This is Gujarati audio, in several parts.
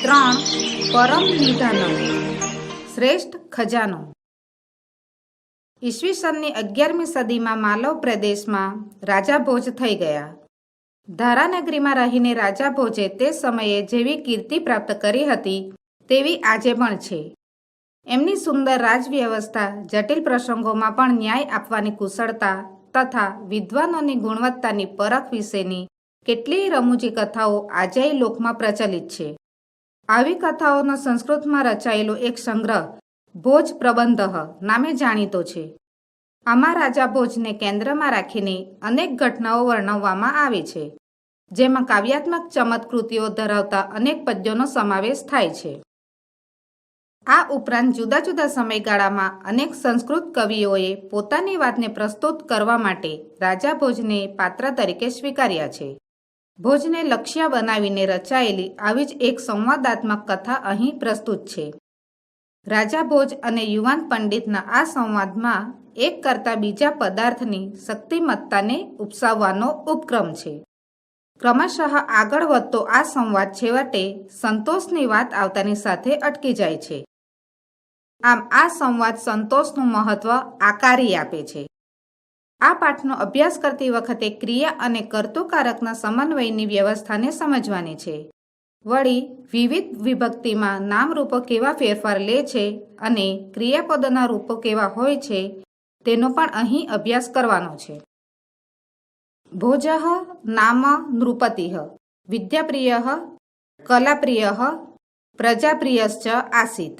3. પરમ નિધાનમ શ્રેષ્ઠ ખજાનો. ઈસવીસનની 11મી સદીમાં માલવ પ્રદેશમાં રાજા ભોજ થઈ ગયા. ધારાનગરીમાં રહીને રાજા ભોજે તે સમયે જેવી કીર્તિ પ્રાપ્ત કરી હતી તેવી આજે પણ છે. એમની સુંદર રાજવ્યવસ્થા, જટિલ પ્રસંગોમાં પણ ન્યાય આપવાની કુશળતા તથા વિદ્વાનોની ગુણવત્તાની પરખ વિશેની કેટલીય રમૂજી કથાઓ આજેય લોકમાં પ્રચલિત છે. આવી કથાઓનો સંસ્કૃતમાં રચાયેલો એક સંગ્રહ ભોજ પ્રબંધ નામે જાણીતો છે. આમાં રાજા ભોજને કેન્દ્રમાં રાખીને અનેક ઘટનાઓ વર્ણવવામાં આવે છે, જેમાં કાવ્યાત્મક ચમત્કૃતિઓ ધરાવતા અનેક પદ્યોનો સમાવેશ થાય છે. આ ઉપરાંત જુદા જુદા સમયગાળામાં અનેક સંસ્કૃત કવિઓએ પોતાની વાતને પ્રસ્તુત કરવા માટે રાજા ભોજને પાત્ર તરીકે સ્વીકાર્યા છે. ભોજને લક્ષ્ય બનાવીને રચાયેલી આવી જ એક સંવાદાત્મક કથા અહીં પ્રસ્તુત છે. રાજા ભોજ અને યુવાન પંડિતના આ સંવાદમાં એક કરતાં બીજા પદાર્થની શક્તિમત્તાને ઉપસાવવાનો ઉપક્રમ છે. ક્રમશઃ આગળ વધતો આ સંવાદ છેવટે સંતોષની વાત આવતાની સાથે અટકી જાય છે. આમ આ સંવાદ સંતોષનું મહત્વ આકારી આપે છે. આ પાઠનો અભ્યાસ કરતી વખતે ક્રિયા અને કર્તૃકારકના સમન્વયની વ્યવસ્થાને સમજવાની છે. વળી વિવિધ વિભક્તિમાં નામરૂપો કેવા ફેરફાર લે છે અને ક્રિયાપદોના રૂપો કેવા હોય છે તેનો પણ અહીં અભ્યાસ કરવાનો છે. ભોજ નામ નૃપતિ વિદ્યાપ્રિય કલાપ્રિય પ્રજાપ્રિયશ્ચ આસીત.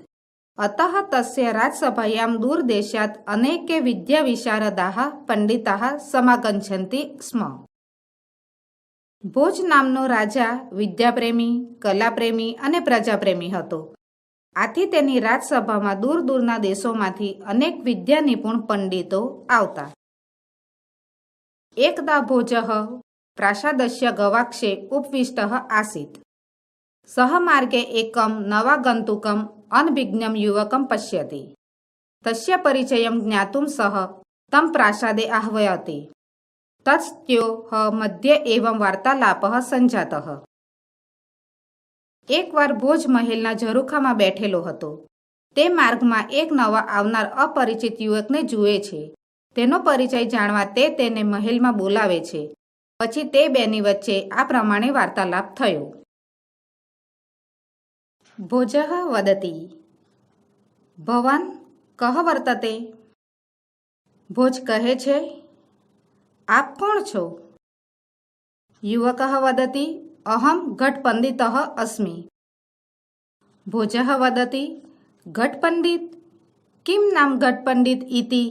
અતઃ તસ્ય રાજસભાયાં દૂરદેશાત અનેકે વિદ્યાવિશારદાઃ પંડિતાઃ સમાગચ્છન્તિ સ્મ. ભોજ નામનો રાજા વિદ્યાપ્રેમી, કલાપ્રેમી અને પ્રજાપ્રેમી હતો. આથી તેની રાજસભામાં દૂર દૂરના દેશોમાંથી અનેક વિદ્યા નિપુણ પંડિતો આવતા. એકદા ભોજ પ્રાસાદસ્ય ગવાક્ષે ઉપવિષ્ટઃ આસીત. સહ માર્ગે એકમ નવાગંતુકમ અનભિજ્ઞમ યુવકમ પશ્યતિ. તસ્ય પરિચયમ જ્ઞાતુમ સહ તમ પ્રાસાદે આહ્વયતિ. તત્સ્ત્યો મધ્ય એવં વાર્તાલાપઃ સંજાતઃ. એકવાર ભોજ મહેલના ઝરૂખામાં બેઠેલો હતો. તે માર્ગમાં એક નવા આવનાર અપરિચિત યુવકને જુએ છે. તેનો પરિચય જાણવા તે તેને મહેલમાં બોલાવે છે. પછી તે બેની વચ્ચે આ પ્રમાણે વાર્તાલાપ થયો. ભોજ વદતિ ભવાન કહ વર્તતે. ભોજ કહે છે, આપ કોણ છો? યુવક વદતિ અહમ ઘટપંડિત અસ્મિ. ભોજ વદતિ ઘટપંડિત કિમ નામ ઘટપંડિત ઇતિ.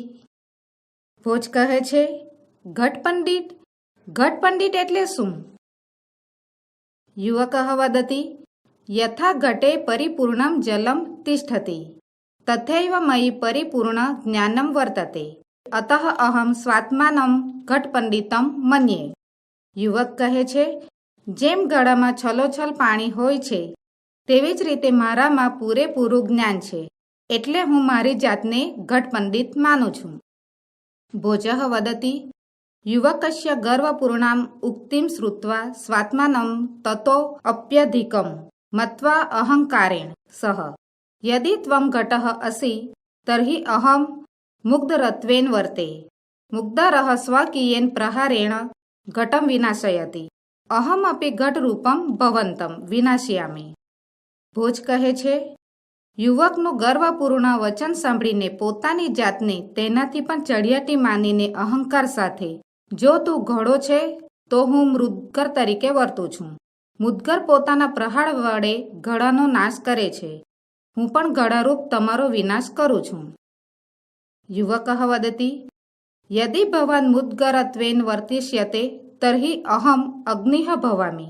ભોજ કહે છે, ઘટપંડિત ઘટપંડિત એટલે શું? યુવક વદતિ યથા ઘટે પરિપૂર્ણમ જલમ તિષ્ઠતિ તથૈવ મયિ પરિપૂર્ણ જ્ઞાનમ વર્તતે અતઃ અહમ સ્વાત્માનમ ઘટપંડિતમ મન્યે. યુવક કહે છે, જેમ ગળામાં છલોછલ પાણી હોય છે તેવી જ રીતે મારામાં પૂરેપૂરું જ્ઞાન છે, એટલે હું મારી જાતને ઘટપંડિત માનું છું. ભોજ વદતિ યુવકસ્ય ગર્વપૂર્ણામ ઉક્તિમ શ્રુત્વા સ્વાત્માનમ તતો અપ્યધિકમ મત્વા અહંકારેણ સહ યદિ ત્વમ ઘટઃ અસि તર્હિ અહમ મુગ્ધરત્વેન વર્તે. મુગ્ધરઃ સ્વકીયેન પ્રહારેણ ઘટમ વિનાશયતિ. અહમ અપી ઘટરૂપમ ભવંતમ વિનાશયામિ. ભોજ કહે છે, યુવકનું ગર્વપૂર્ણ વચન સાંભળીને પોતાની જાતને તેનાથી પણ ચડિયાતી માનીને અહંકાર સાથે, જો તું ઘોડો છે તો હું મૃદગર તરીકે વર્તું છું. મુદગર પોતાના પ્રહાર વડે ઘડાનો નાશ કરે છે. હું પણ ઘડારૂપ તમારો વિનાશ કરું છું. યુવક વદતિ યદિ ભવાન મુદ્ગરત્વેન વર્તિષ્યતે તર્હિ અહમ અગ્નિઃ ભવામિ.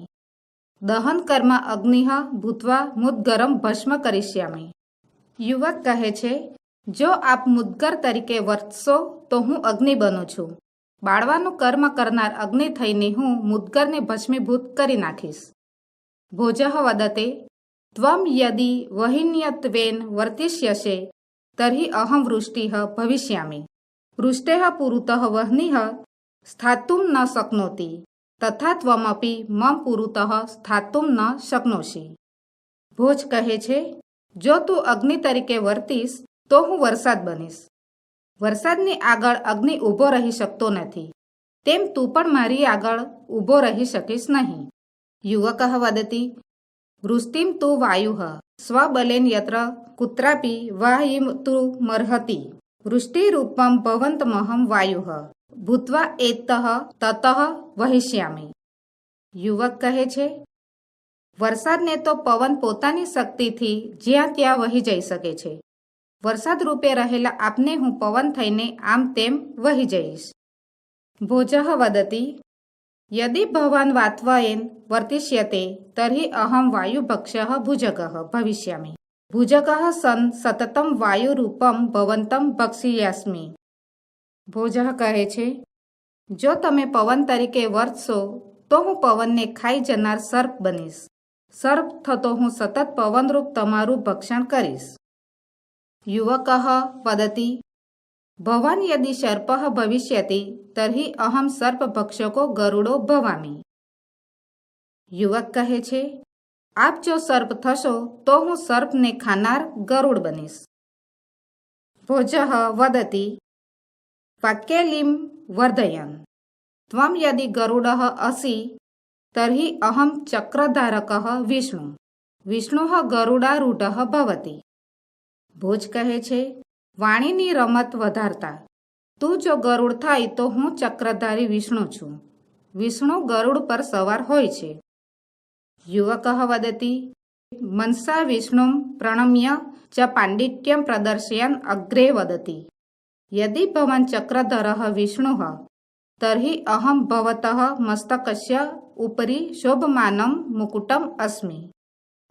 દહન કર્મ અગ્નિઃ ભૂત્વા મુદ્ગરમ ભસ્મ કરિષ્યામિ. યુવક કહે છે, જો આપ મુદ્ગર તરીકે વર્તશો તો હું અગ્નિ બનું છું. બાળવાનું કર્મ કરનાર અગ્નિ થઈને હું મુદ્ગરને ભસ્મીભૂત કરી નાખીશ. ભોજ વદતે ત્વમ યદિ વહિન્યત્વેન વર્તિષ્યસે તર્હિ અહમ વૃષ્ટિઃ ભવિષ્યામિ. વૃષ્ટેઃ પુરુતઃ વહ્નિઃ સ્થાતુમ ન શક્નોતિ તથા ત્વમપી મમ પુરુતઃ સ્થાતુમ ન શક્નોષિ. ભોજ કહે છે, જો તું અગ્નિ તરીકે વર્તીશ તો હું વરસાદ બનીશ. વરસાદની આગળ અગ્નિ ઊભો રહી શકતો નથી, તેમ તું પણ મારી આગળ ઊભો રહી શકીશ નહીં. યુવકઃ વદતિ વૃષ્ટિમ તું વાયુઃ સ્વબલેન યત્ર કુત્રાપી વાહિમતુમર્હતિ વૃષ્ટિરૂપમ ભવંતમહં વાયુઃ ભૂત્વા એતઃ તતઃ વહિષ્યામિ. યુવક કહે છે, વરસાદને તો પવન પોતાની શક્તિથી જ્યાં ત્યાં વહી જઈ શકે છે. વરસાદ રૂપે રહેલા આપને હું પવન થઈને આમ તેમ વહી જઈશ. ભોજઃ વદતિ યદિ ભવાન વાત્વયેન વર્તિષ્યતે તર્હિ અહમ વાયુભક્ષઃ ભુજગઃ ભવિષ્યામિ. ભુજગઃ સન સતતમ વાયુરૂપમ ભવંતમ ભક્ષિયાસ્મિ. ભોજઃ કહે છે, જો તમે પવન તરીકે વર્તશો તો હું પવનને ખાઈ જનાર સર્પ બનીશ. સર્પ થતો હું સતત પવનરૂપ તમારું ભક્ષણ કરીશ. યુવકઃ વદતિ ભવાન યદિ સર્પઃ ભવિષ્યતિ તર્હિ અહમ સર્પભક્ષકો ગરુડો ભવામિ. યુવક કહે છે, આપ જો સર્પ થશો તો હું સર્પને ખાનાર ગરુડ બનીશ. ભોજઃ વદતિ વાક્યલીમ વર્ધયન ત્વમ યદિ ગરુડઃ અસી તર્હિ અહમ ચક્રધારકઃ વિષ્ણુ વિષ્ણુઃ ગરુડારૂઢઃ ભવતિ. ભોજ કહે છે, વાણીની રમત વધારતા તું જો ગરુડ થાય તો હું ચક્રધારી વિષ્ણુ છું. વિષ્ણુ ગરુડ પર સવાર હોય છે. યુવકઃ વદતિ મનસા વિષ્ણું પ્રણમ્ય ચ પાંડિત્યમ પ્રદર્શયન અગ્રે વદતિ યદિ ભવાન ચક્રધરઃ વિષ્ણુઃ તર્હિ અહમ ભવતઃ મસ્તકસ્ય ઉપરી શોભમાનં મુકુટમ અસ્મિ.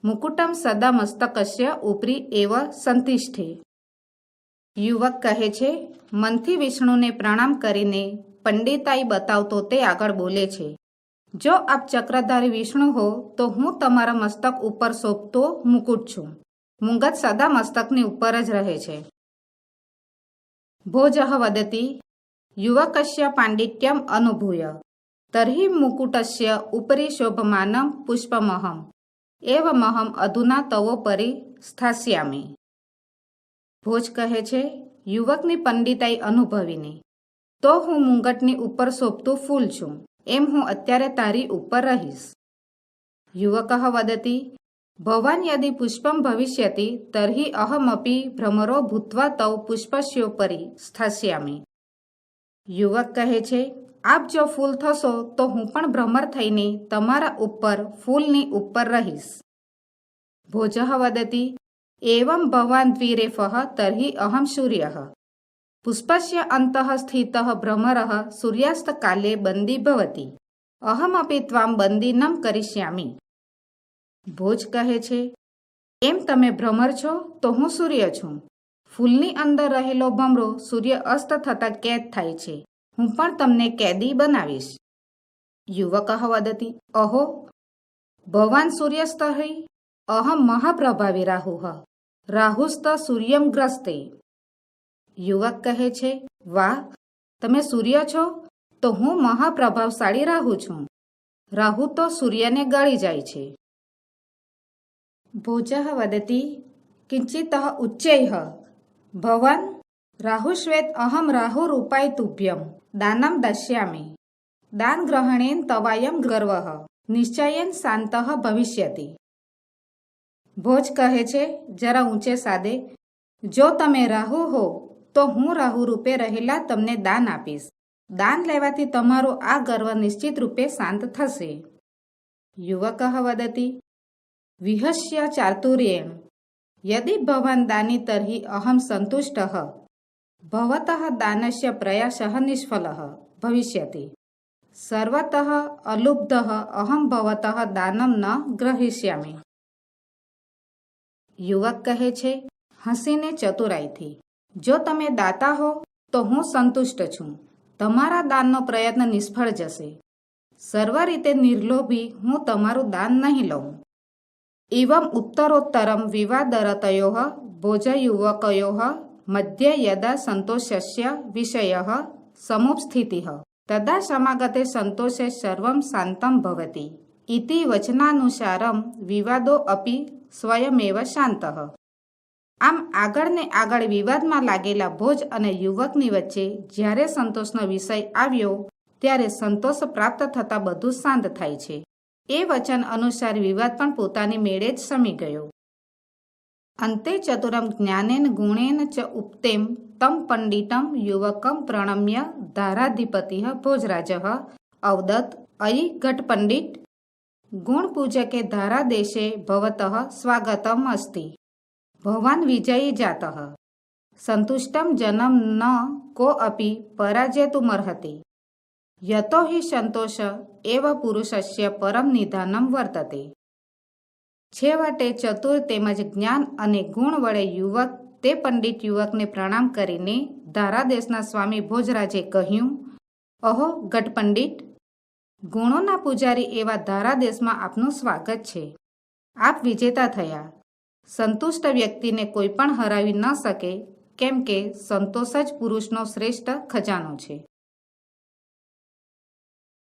મુકુટમ સદા મસ્તકસ્ય ઉપરી એવ સંતિષ્ઠે. યુવક કહે છે, મનથી વિષ્ણુને પ્રણામ કરીને પંડિતાઈ બતાવતો તે આગળ બોલે છે, જો આપ ચક્રધારી વિષ્ણુ હો તો હું તમારા મસ્તક ઉપર શોભતો મુકુટ છું. મુંગત સદા મસ્તકની ઉપર જ રહે છે. ભોજઃ વદતિ યુવકસ્ય પાંડિત્યમ અનુભૂય તર્હિ મુકુટસ્ય ઉપરી શોભમાનં પુષ્પમહમ એવમહમ અધુના તવોપરી સ્થાસ્યામિ. ભોજ કહે છે, યુવકની પંડિતાઈ અનુભવીને તો હું મુંગટની ઉપર શોભતું ફૂલ છું, એમ હું અત્યારે તારી ઉપર રહીશ. યુવકઃ વદતિ ભવાન યદિ પુષ્પમ ભવિષ્યતિ તર્હિ અહમપી ભ્રમરો ભૂત્વા તૌ પુષ્પસ્યોપરી સ્થાસ્યામિ. યુવક કહે છે, આપ જો ફૂલ થશો તો હું પણ ભ્રમર થઈને તમારા ઉપર ફૂલની ઉપર રહીશ. ભોજઃ વદતિ એવં ભવાન દ્વિરેફઃ તર્હિ અહમ સૂર્યઃ પુષ્પસ્ય અંતઃ સ્થિતઃ ભ્રમરઃ સૂર્યાસ્તકાલે બંદી ભવતિ અહમપી ત્વામ બંદીનમ કરિષ્યામિ. ભોજ કહે છે, એમ તમે ભ્રમર છો તો હું સૂર્ય છું. ફૂલની અંદર રહેલો ભમરો સૂર્ય અસ્ત થતાં કેદ થાય છે. હું પણ તમને કેદી બનાવીશ. યુવકઃ વદતિ અહો ભવાન સૂર્યસ્તઃ અહમ મહાપ્રભાવી રાહુઃ રાહુસ્ત સૂર્યમ ગ્રસ્તે. યુવક કહે છે, વાહ, તમે સૂર્ય છો તો હું મહાપ્રભાવશાળી રાહુ છું. રાહુ તો સૂર્યને ગળી જાય છે. ભોજઃ વદતિ કિંચિતઃ ઉચ્ચૈઃ ભવાન રાહુશ્વેત અહમ રાહુરૂપાય તુભ્યમ દાનમ દાસ્યામિ દાન ગ્રહણેન તવાયમ ગર્વઃ નિશ્ચયેન શાંતઃ ભવિષ્યતિ. ભોજ કહે છે, જરા ઊંચે સાદે, જો તમે રાહુ હો તો હું રાહુ રૂપે રહેલા તમને દાન આપીશ. દાન લેવાથી તમારો આ ગર્વ નિશ્ચિત રૂપે શાંત થશે. યુવકઃ વદતિ વિહસ્ય ચાતુર્યેણ યદિ ભવાન દાની તર્હિ અહમ સંતુષ્ટઃ ભવતઃ દાનસ્ય પ્રયાસઃ નિષ્ફલઃ ભવિષ્યતિ સર્વતઃ અલુબ્ધઃ અહમ ભવતઃ દાનમ ન ગ્રહિષ્યામિ. યુવક કહે છે, હસીને ચતુરાઈથી, જો તમે દાતા હો તો હું સંતુષ્ટ છું. તમારા દાનનો પ્રયત્ન નિષ્ફળ જશે. સર્વ રીતે નિર્લોભી હું તમારું દાન નહીં લઉં. એવમ ઉત્તરોત્તરમ વિવાદરતયોઃ ભોજયુવકયોઃ મધ્યે યદા સંતોષસ્ય વિષયઃ સમુપસ્થિતિઃ તદા સમાગતે સંતોષે સર્વં શાંતં ભવતિ ઇતિ વચનાનુસારમ વિવાદો અપી સ્વયમેવ શાંતઃ. આમ આગળ ને આગળ વિવાદમાં લાગેલા ભોજ અને યુવકની વચ્ચે જ્યારે સંતોષનો વિષય આવ્યો ત્યારે સંતોષ પ્રાપ્ત થતાં બધું શાંત થાય છે. એ વચન અનુસાર વિવાદ પણ પોતાની મેળે જ શમી ગયો. અંતે ચતુરમ જ્ઞાનેન ગુણેન ચ ઉપતેમ તમ પંડિતમ યુવકમ પ્રણમ્ય ધારાધિપતિ ભોજરાજ અવદત્ત અયિ ઘટપંડિત ગુણપૂજકે ધારાદેશે ભવતઃ સ્વાગતમ અસ્તિ ભવાન વિજયી જાતઃ સંતુષ્ટમ જનમ ન કોઅપી પરાજેતુમર્હતિ યતો હિ સંતોષ એવ પુરુષસ્ય પરમ નિધાનમ વર્તતે. છેવટે ચતુર તેમજ જ્ઞાન અને ગુણ વડે યુવક તે પંડિત યુવકને પ્રણામ કરીને ધારાદેશના સ્વામી ભોજરાજે કહ્યું, અહો ઘટપંડિત, ગુણોના પૂજારી એવા ધારાદેશમાં આપનું સ્વાગત છે. આપ વિજેતા થયા. સંતુષ્ટ વ્યક્તિને કોઈ પણ હરાવી ન શકે, કેમ કે સંતોષ જ પુરુષનો શ્રેષ્ઠ ખજાનો છે.